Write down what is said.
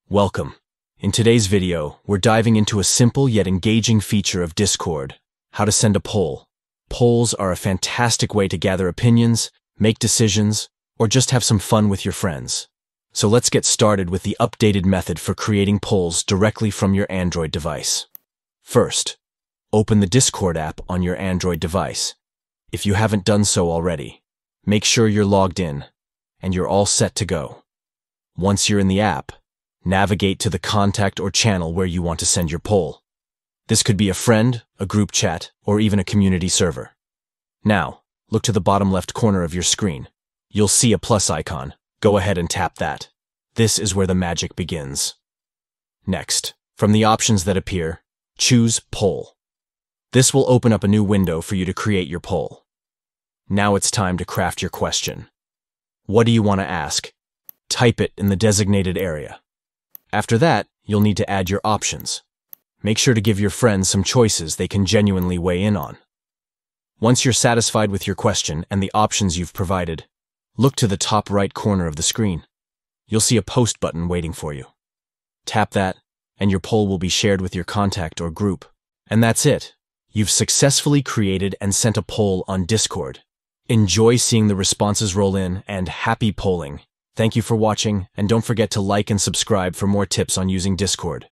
Welcome. In today's video, we're diving into a simple yet engaging feature of Discord: how to send a poll. Polls are a fantastic way to gather opinions, make decisions, or just have some fun with your friends. So let's get started with the updated method for creating polls directly from your Android device. First, open the Discord app on your Android device. If you haven't done so already, make sure you're logged in, and you're all set to go. Once you're in the app, navigate to the contact or channel where you want to send your poll. This could be a friend, a group chat, or even a community server. Now, look to the bottom left corner of your screen. You'll see a plus icon. Go ahead and tap that. This is where the magic begins. Next, from the options that appear, choose Poll. This will open up a new window for you to create your poll. Now it's time to craft your question. What do you want to ask? Type it in the designated area. After that, you'll need to add your options. Make sure to give your friends some choices they can genuinely weigh in on. Once you're satisfied with your question and the options you've provided, look to the top right corner of the screen. You'll see a post button waiting for you. Tap that, and your poll will be shared with your contact or group. And that's it. You've successfully created and sent a poll on Discord. Enjoy seeing the responses roll in, and happy polling. Thank you for watching, and don't forget to like and subscribe for more tips on using Discord.